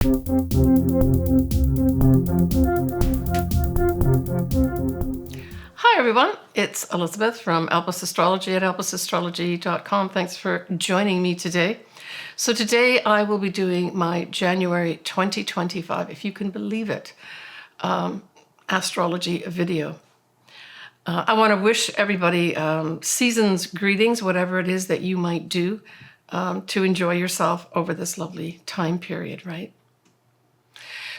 Hi everyone, it's Elizabeth from Elvis Astrology at elvisastrology.com. Thanks for joining me today. So today I will be doing my January 2025, if you can believe it, astrology video. I want to wish everybody season's greetings, whatever it is that you might do to enjoy yourself over this lovely time period, right?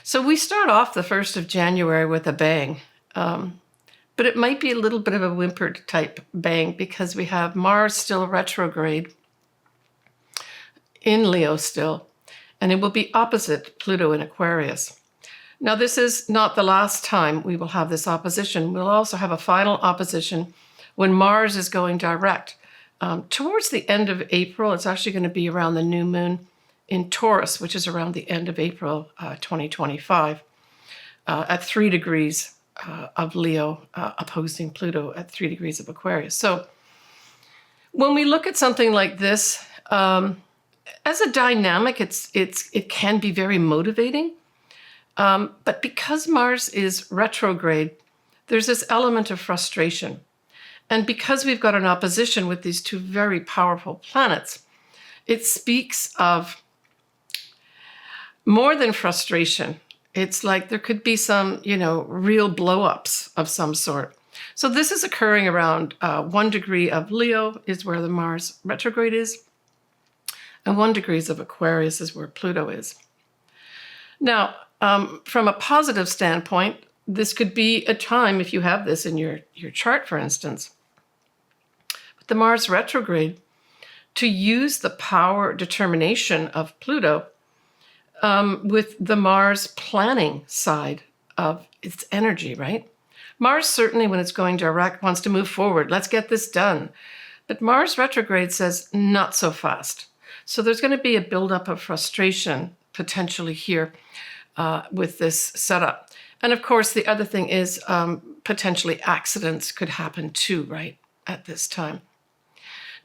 So we start off the 1st of January with a bang. But it might be a little bit of a whimpered type bang because we have Mars still retrograde in Leo still, and it will be opposite Pluto in Aquarius. Now, this is not the last time we will have this opposition. We'll also have a final opposition when Mars is going direct. Towards the end of April, it's actually going to be around the new moon in Taurus, which is around the end of April 2025, at 3 degrees of Leo opposing Pluto at 3 degrees of Aquarius. So when we look at something like this, as a dynamic, it can be very motivating. But because Mars is retrograde, there's this element of frustration. And because we've got an opposition with these two very powerful planets, it speaks of more than frustration. It's like there could be some, real blow-ups of some sort. So this is occurring around 1 degree of Leo is where the Mars retrograde is, and 1 degree of Aquarius is where Pluto is. Now, from a positive standpoint, this could be a time, if you have this in your chart, for instance, with the Mars retrograde, to use the power determination of Pluto with the Mars planning side of its energy, right? Mars certainly, when it's going direct, wants to move forward. Let's get this done. But Mars retrograde says not so fast. So there's going to be a buildup of frustration potentially here with this setup. And of course, the other thing is potentially accidents could happen too, right, at this time.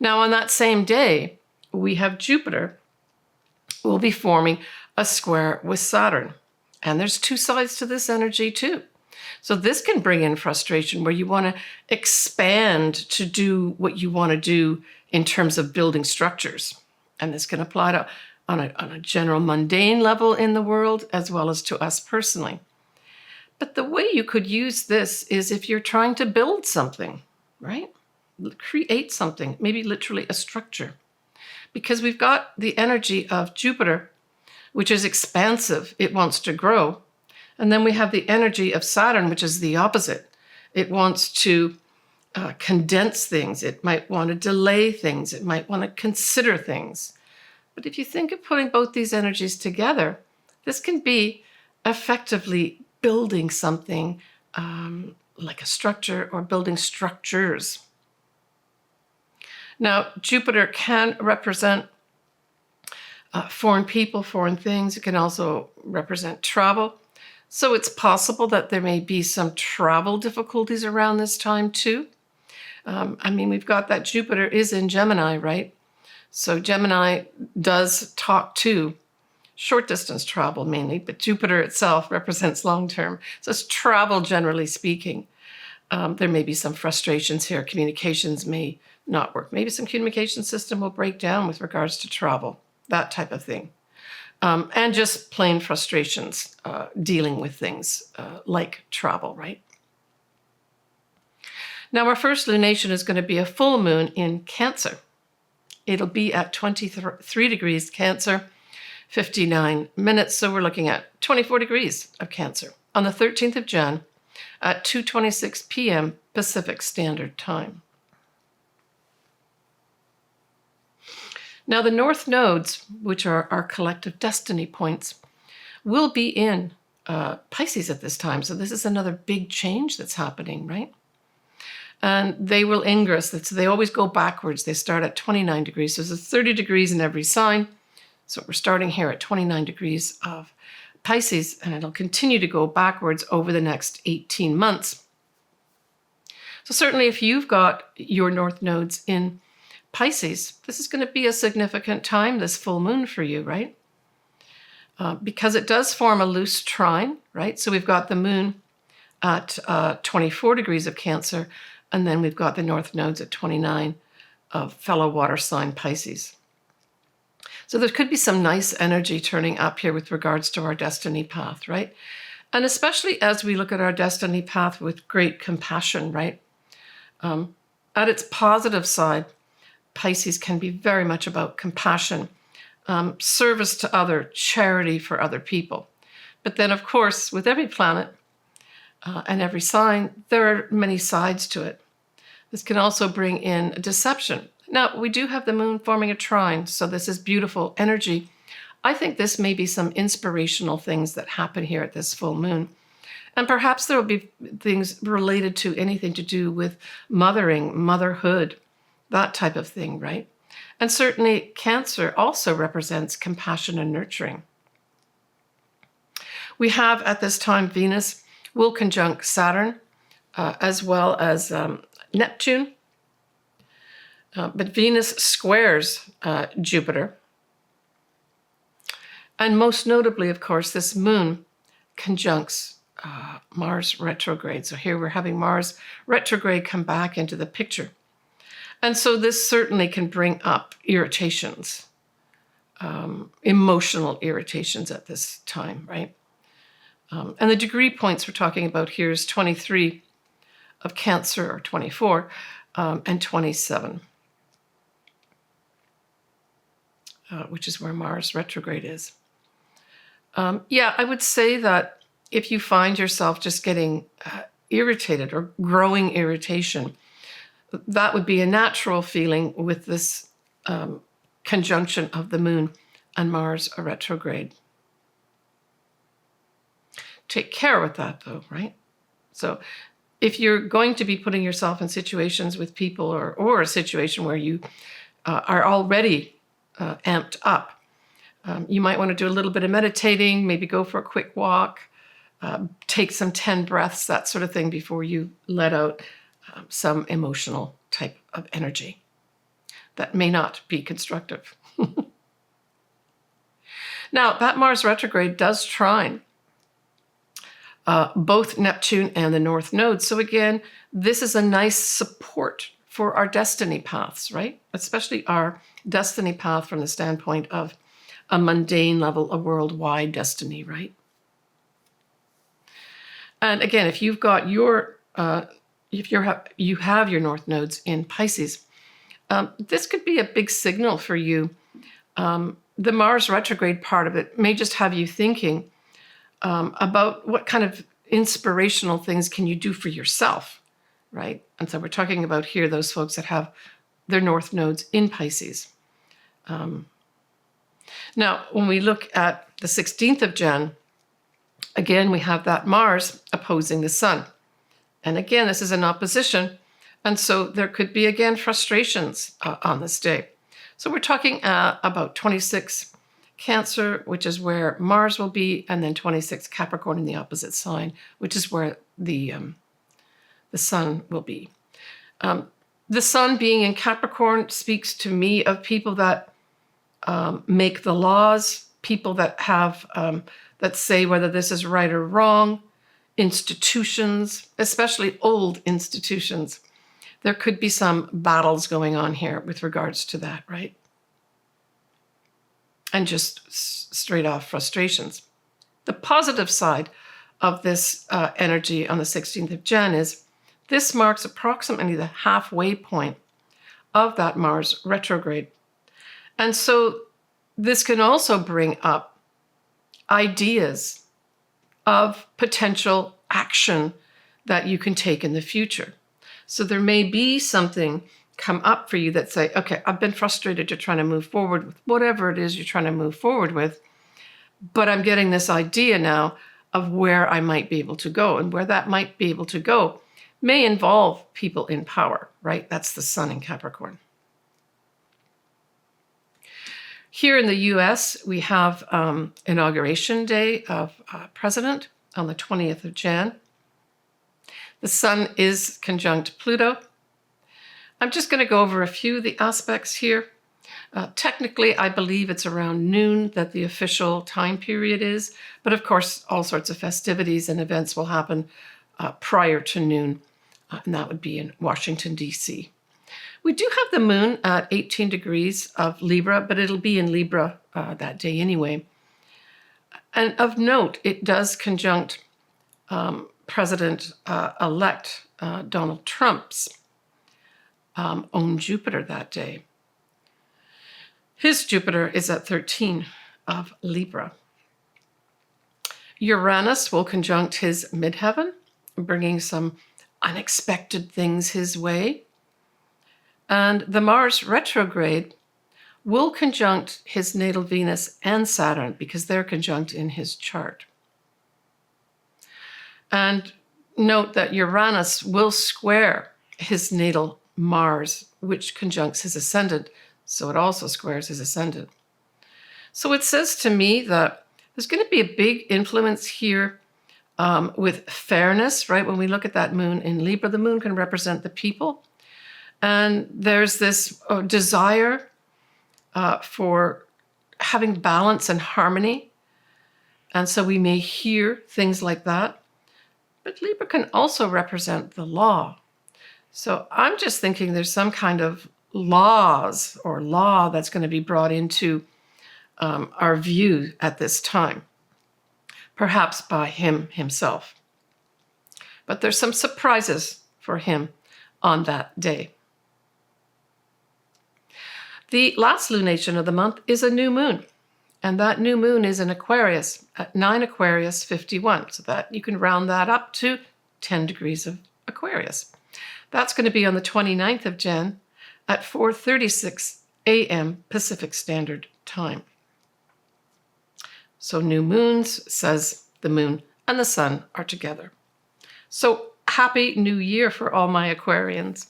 Now, on that same day, we have Jupiter will be forming a square with Saturn. And there's two sides to this energy too. So this can bring in frustration where you want to expand to do what you want to do in terms of building structures. And this can apply to on a general mundane level in the world as well as to us personally. But the way you could use this is if you're trying to build something, right? Create something, maybe literally a structure. Because we've got the energy of Jupiter, which is expansive. It wants to grow. And then we have the energy of Saturn, which is the opposite. It wants to condense things. It might want to delay things. It might want to consider things. But if you think of putting both these energies together, this can be effectively building something like a structure or building structures. Now, Jupiter can represent foreign people, foreign things. It can also represent travel. So it's possible that there may be some travel difficulties around this time too. We've got that Jupiter is in Gemini, right? So Gemini does talk to short distance travel mainly, but Jupiter itself represents long term. So it's travel generally speaking. There may be some frustrations here. Communications may not work. Maybe some communication system will break down with regards to travel. That type of thing. And just plain frustrations dealing with things like travel, right? Now, our first lunation is going to be a full moon in Cancer. It'll be at 23 degrees Cancer, 59 minutes. So we're looking at 24 degrees of Cancer on the 13th of Jan at 2:26 p.m. Pacific Standard Time. Now, the north nodes, which are our collective destiny points, will be in Pisces at this time. So this is another big change that's happening, right? And they will ingress. They always go backwards. They start at 29 degrees. So there's 30 degrees in every sign. So we're starting here at 29 degrees of Pisces, and it'll continue to go backwards over the next 18 months. So certainly if you've got your north nodes in Pisces, this is going to be a significant time, this full moon for you, right? because it does form a loose trine, right? So we've got the moon at 24 degrees of Cancer, and then we've got the north nodes at 29 of fellow water sign Pisces. So there could be some nice energy turning up here with regards to our destiny path, right? And especially as we look at our destiny path with great compassion, right? At its positive side, Pisces can be very much about compassion, service to other, charity for other people. But then, of course, with every planet and every sign, there are many sides to it. This can also bring in deception. Now, we do have the moon forming a trine, so this is beautiful energy. I think this may be some inspirational things that happen here at this full moon. And perhaps there will be things related to anything to do with mothering, motherhood, that type of thing, right? And certainly Cancer also represents compassion and nurturing. We have at this time Venus will conjunct Saturn, as well as Neptune. But Venus squares Jupiter. And most notably, of course, this moon conjuncts Mars retrograde. So here we're having Mars retrograde come back into the picture. And so this certainly can bring up irritations, emotional irritations at this time, right? And the degree points we're talking about here is 23 of Cancer, or 24, and 27, which is where Mars retrograde is. Yeah, I would say that if you find yourself just getting irritated or growing irritation, that would be a natural feeling with this conjunction of the moon and Mars retrograde. Take care with that, though, right? So if you're going to be putting yourself in situations with people, or a situation where you are already amped up, you might want to do a little bit of meditating, maybe go for a quick walk, take some 10 breaths, that sort of thing, before you let out some emotional type of energy that may not be constructive. Now, that Mars retrograde does trine both Neptune and the north node. So again, this is a nice support for our destiny paths, right? Especially our destiny path from the standpoint of a mundane level, a worldwide destiny, right? And again, if you've got your, you have your north nodes in Pisces, this could be a big signal for you. The Mars retrograde part of it may just have you thinking about what kind of inspirational things can you do for yourself, right? And so we're talking about here those folks that have their north nodes in Pisces. Now, when we look at the 16th of Jan, again, we have that Mars opposing the Sun. And again, this is an opposition. And so there could be, again, frustrations on this day. So we're talking about 26 Cancer, which is where Mars will be, and then 26 Capricorn in the opposite sign, which is where the Sun will be. The Sun being in Capricorn speaks to me of people that make the laws, people that have that say whether this is right or wrong, institutions, especially old institutions. There could be some battles going on here with regards to that, right? And just straight off frustrations. The positive side of this energy on the 16th of Jan is this marks approximately the halfway point of that Mars retrograde. And so this can also bring up ideas of potential action that you can take in the future. So there may be something come up for you that say, okay, I've been frustrated, you're trying to move forward with whatever it is you're trying to move forward with, but I'm getting this idea now of where I might be able to go, and where that might be able to go may involve people in power, right? That's the Sun in Capricorn. Here in the US, we have Inauguration Day of President on the 20th of Jan. The Sun is conjunct Pluto. I'm just going to go over a few of the aspects here. Technically, I believe it's around noon that the official time period is, but of course, all sorts of festivities and events will happen prior to noon, and that would be in Washington, D.C. We do have the moon at 18 degrees of Libra, but it'll be in Libra that day anyway. And of note, it does conjunct President-elect Donald Trump's own Jupiter that day. His Jupiter is at 13 of Libra. Uranus will conjunct his midheaven, bringing some unexpected things his way. And the Mars retrograde will conjunct his natal Venus and Saturn because they're conjunct in his chart. And note that Uranus will square his natal Mars, which conjuncts his ascendant, so it also squares his ascendant. So it says to me that there's going to be a big influence here with fairness, right? When we look at that moon in Libra, the moon can represent the people. And there's this desire for having balance and harmony. And so we may hear things like that. But Libra can also represent the law. So I'm just thinking there's some kind of laws or law that's going to be brought into our view at this time, perhaps by him himself. But there's some surprises for him on that day. The last lunation of the month is a new moon, and that new moon is in Aquarius at 9 Aquarius 51, so that you can round that up to 10 degrees of Aquarius. That's going to be on the 29th of Jan at 4:36 a.m. Pacific Standard Time. So new moons, says the moon and the sun are together. So happy new year for all my Aquarians.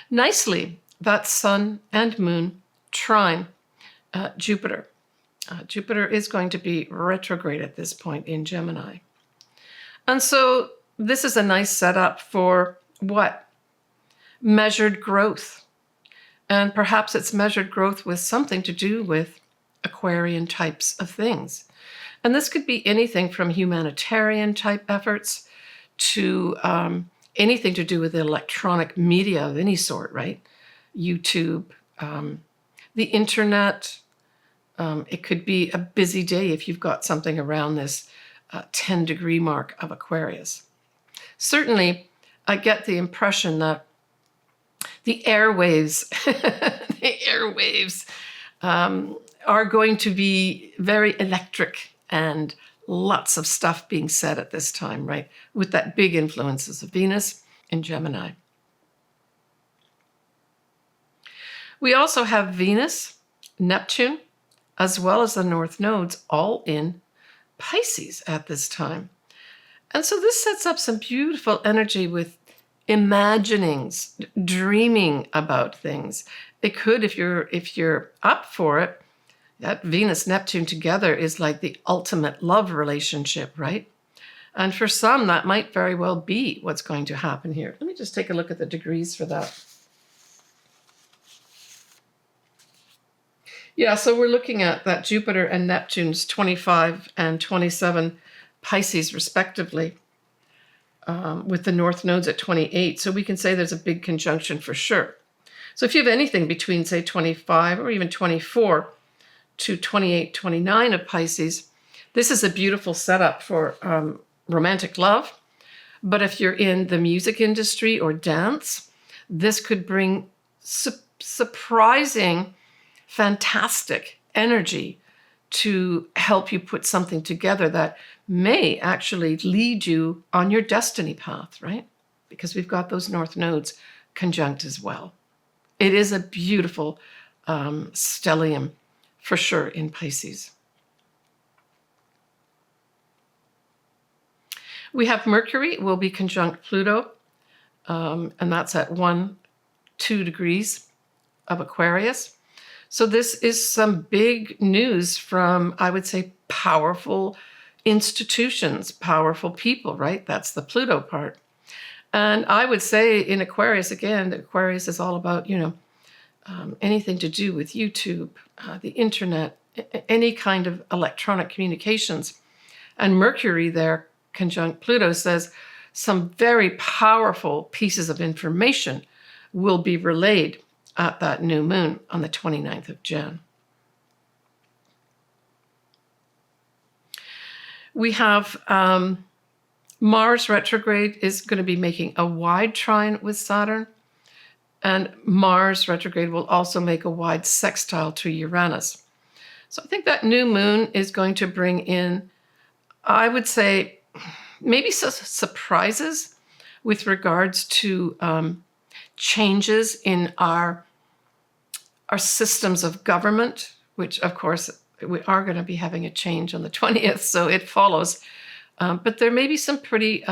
Nicely, that sun and moon trine Jupiter. Jupiter is going to be retrograde at this point in Gemini. And so this is a nice setup for what? Measured growth. And perhaps it's measured growth with something to do with Aquarian types of things. And this could be anything from humanitarian type efforts to anything to do with electronic media of any sort, right? YouTube, the internet. It could be a busy day if you've got something around this 10-degree mark of Aquarius. Certainly, I get the impression that the airwaves, are going to be very electric and lots of stuff being said at this time, right? With that big influences of Venus and Gemini. We also have Venus, Neptune, as well as the North Nodes, all in Pisces at this time. And so this sets up some beautiful energy with imaginings, dreaming about things. It could, if you're up for it, that Venus-Neptune together is like the ultimate love relationship, right? And for some, that might very well be what's going to happen here. Let me just take a look at the degrees for that. Yeah, so we're looking at that Jupiter and Neptune's 25 and 27 Pisces, respectively, with the North Nodes at 28. So we can say there's a big conjunction for sure. So if you have anything between, say, 25 or even 24 to 28, 29 of Pisces, this is a beautiful setup for romantic love. But if you're in the music industry or dance, this could bring surprising, fantastic energy to help you put something together that may actually lead you on your destiny path, right? Because we've got those North Nodes conjunct as well. It is a beautiful stellium for sure in Pisces. We have Mercury will be conjunct Pluto, and that's at 1-2 degrees of Aquarius. So this is some big news from, I would say, powerful institutions, powerful people, right? That's the Pluto part. And I would say in Aquarius, again, Aquarius is all about, anything to do with YouTube, the internet, any kind of electronic communications. And Mercury there, conjunct Pluto, says some very powerful pieces of information will be relayed at that new moon on the 29th of Jan. We have Mars retrograde is going to be making a wide trine with Saturn, and Mars retrograde will also make a wide sextile to Uranus. So I think that new moon is going to bring in, I would say, maybe some surprises with regards to changes in our systems of government, which, of course, we are going to be having a change on the 20th, so it follows. But there may be some pretty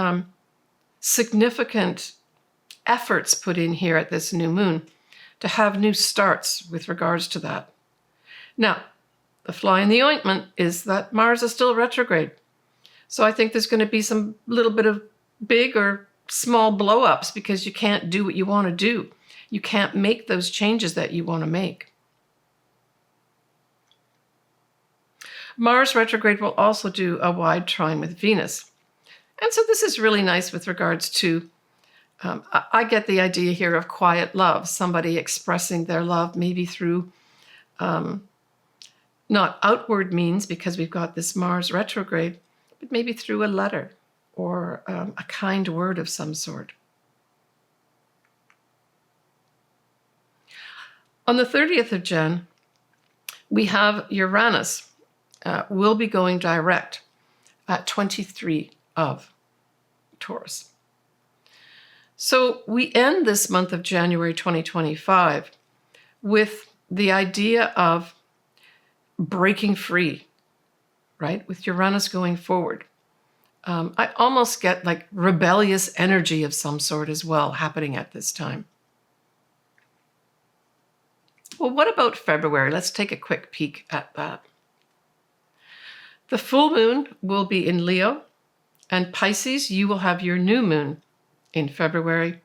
significant efforts put in here at this new moon to have new starts with regards to that. Now, the fly in the ointment is that Mars is still retrograde. So I think there's going to be some little bit of big or small blow-ups because you can't do what you want to do. You can't make those changes that you want to make. Mars retrograde will also do a wide trine with Venus. And so this is really nice with regards to, I get the idea here of quiet love, somebody expressing their love maybe through not outward means because we've got this Mars retrograde, but maybe through a letter or a kind word of some sort. On the 30th of Jan, we have Uranus will be going direct at 23 of Taurus. So we end this month of January 2025 with the idea of breaking free, right? With Uranus going forward. I almost get like rebellious energy of some sort as well happening at this time. Well, what about February? Let's take a quick peek at that. The full moon will be in Leo, and Pisces, you will have your new moon in February.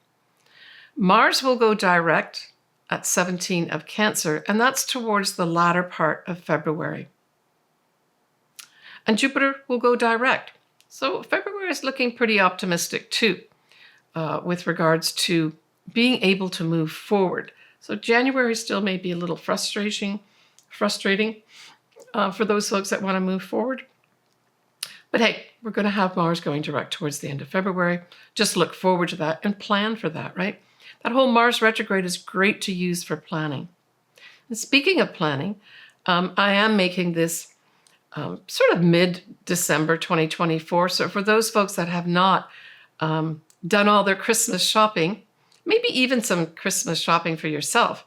Mars will go direct at 17 of Cancer, and that's towards the latter part of February. And Jupiter will go direct. So February is looking pretty optimistic too, with regards to being able to move forward. So January still may be a little frustrating for those folks that want to move forward. But hey, we're going to have Mars going direct towards the end of February. Just look forward to that and plan for that, right? That whole Mars retrograde is great to use for planning. And speaking of planning, I am making this sort of mid-December 2024. So for those folks that have not done all their Christmas shopping, maybe even some Christmas shopping for yourself,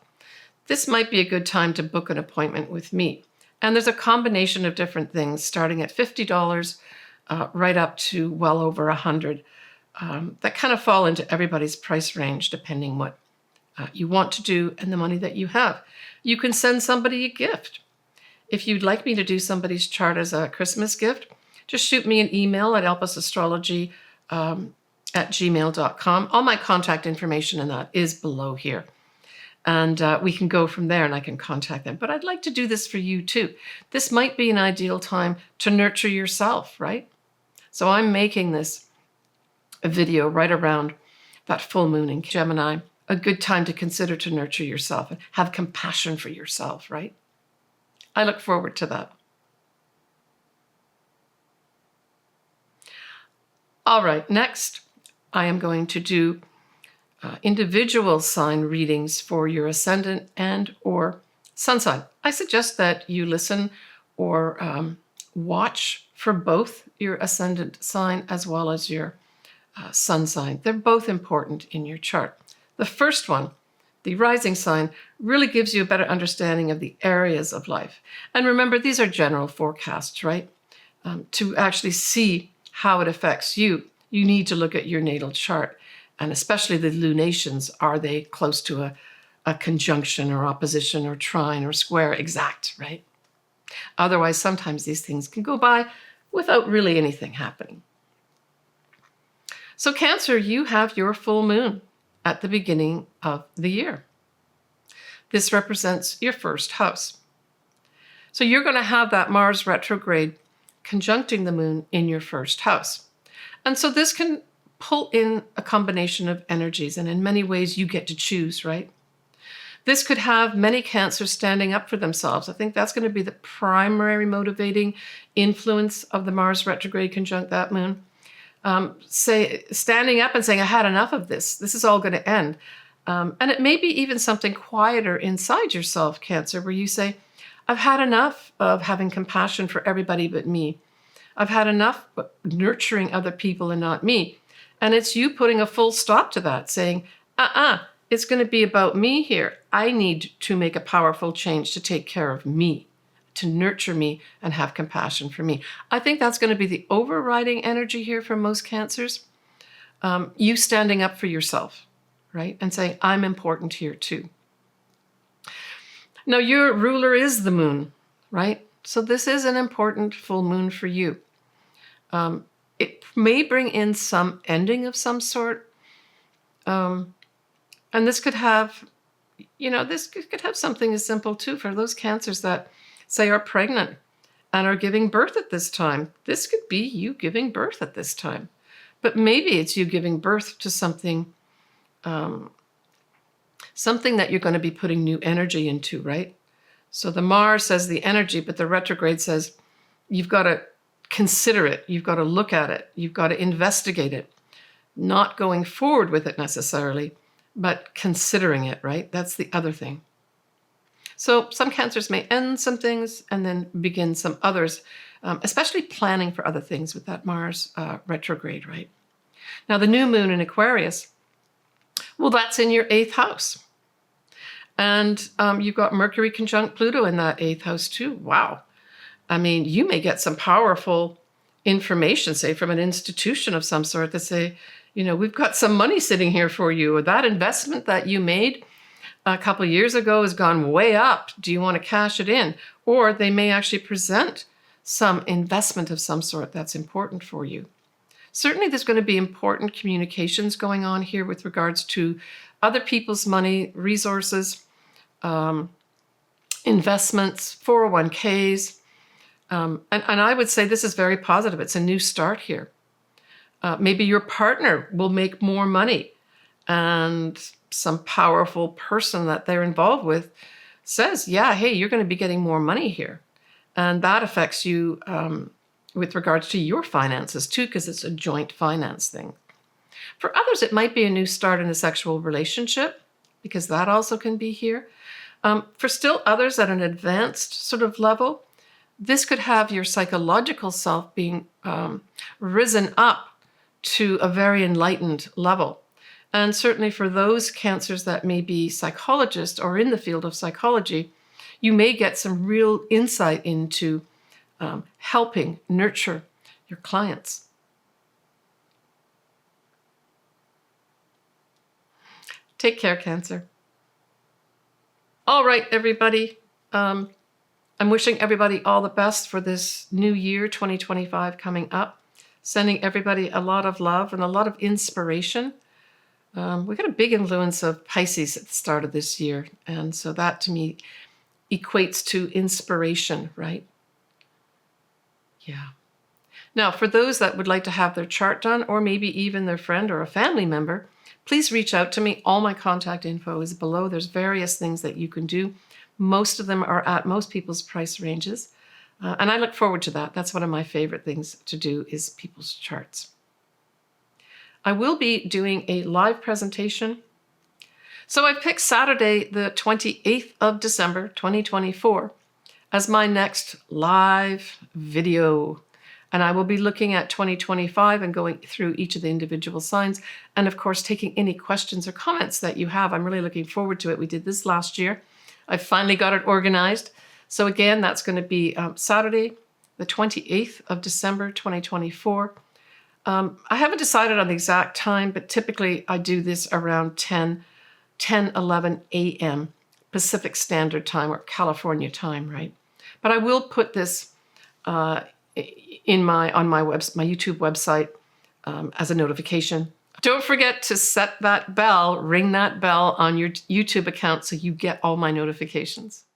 this might be a good time to book an appointment with me. And there's a combination of different things, starting at $50 right up to well over $100, that kind of fall into everybody's price range, depending what you want to do and the money that you have. You can send somebody a gift. If you'd like me to do somebody's chart as a Christmas gift, just shoot me an email at elpasastrology at gmail.com. All my contact information in that is below here. And we can go from there and I can contact them. But I'd like to do this for you too. This might be an ideal time to nurture yourself, right? So I'm making this video right around that full moon in Gemini, a good time to consider to nurture yourself and have compassion for yourself, right? I look forward to that. All right, next I am going to do individual sign readings for your ascendant and or sun sign. I suggest that you listen or watch for both your ascendant sign as well as your sun sign. They're both important in your chart. The first one, the rising sign, really gives you a better understanding of the areas of life. And remember, these are general forecasts, right? To actually see how it affects you, you need to look at your natal chart. And especially the lunations, are they close to a conjunction or opposition or trine or square exact, right? Otherwise, sometimes these things can go by without really anything happening. So Cancer, you have your full moon at the beginning of the year. This represents your first house. So you're going to have that Mars retrograde conjuncting the moon in your first house. And so this can pull in a combination of energies, and in many ways you get to choose, right? This could have many Cancers standing up for themselves. I think that's going to be the primary motivating influence of the Mars retrograde conjunct that moon. Standing up and saying, I had enough of this. This is all going to end. And it may be even something quieter inside yourself, Cancer, where you say, I've had enough of having compassion for everybody but me. I've had enough of nurturing other people and not me. And it's you putting a full stop to that, saying, it's going to be about me here. I need to make a powerful change to take care of me, to nurture me and have compassion for me. I think that's going to be the overriding energy here for most Cancers. You standing up for yourself, right? And saying, I'm important here too. Now, your ruler is the moon, right? So this is an important full moon for you. It may bring in some ending of some sort. And this could have, this could have something as simple too for those Cancers that say are pregnant and are giving birth at this time. This could be you giving birth at this time. But maybe it's you giving birth to something that you're going to be putting new energy into, right? So the Mars says the energy, but the retrograde says you've got to consider it. You've got to look at it. You've got to investigate it. Not going forward with it necessarily, but considering it, right? That's the other thing. So some Cancers may end some things and then begin some others, especially planning for other things with that Mars retrograde, right? Now, the new moon in Aquarius, well, that's in your 8th house. And you've got Mercury conjunct Pluto in that 8th house too. Wow. I mean, you may get some powerful information, say, from an institution of some sort that say, we've got some money sitting here for you, or that investment that you made a couple of years ago has gone way up. Do you want to cash it in? Or they may actually present some investment of some sort that's important for you. Certainly there's going to be important communications going on here with regards to other people's money, resources, investments, 401ks. And I would say this is very positive. It's a new start here. Maybe your partner will make more money, and some powerful person that they're involved with says, yeah, hey, you're going to be getting more money here. And that affects you with regards to your finances too, because it's a joint finance thing. For others, it might be a new start in a sexual relationship, because that also can be here. For still others at an advanced sort of level, this could have your psychological self being risen up to a very enlightened level. And certainly for those Cancers that may be psychologists or in the field of psychology, you may get some real insight into helping nurture your clients. Take care, Cancer. All right, everybody. I'm wishing everybody all the best for this new year, 2025, coming up. Sending everybody a lot of love and a lot of inspiration. We got a big influence of Pisces at the start of this year. And so that to me equates to inspiration, right? Yeah. Now, for those that would like to have their chart done, or maybe even their friend or a family member, please reach out to me. All my contact info is below. There's various things that you can do. Most of them are at most people's price ranges. And I look forward to that. That's one of my favorite things to do, is people's charts. I will be doing a live presentation. So I picked Saturday, the 28th of December, 2024, as my next live video. And I will be looking at 2025 and going through each of the individual signs. And of course, taking any questions or comments that you have. I'm really looking forward to it. We did this last year. I finally got it organized. So again, that's going to be Saturday, the 28th of December, 2024. I haven't decided on the exact time, but typically I do this around 11 a.m. Pacific Standard Time, or California time, right? But I will put this on my YouTube website as a notification Don't forget to set that bell, ring that bell on your YouTube account so you get all my notifications.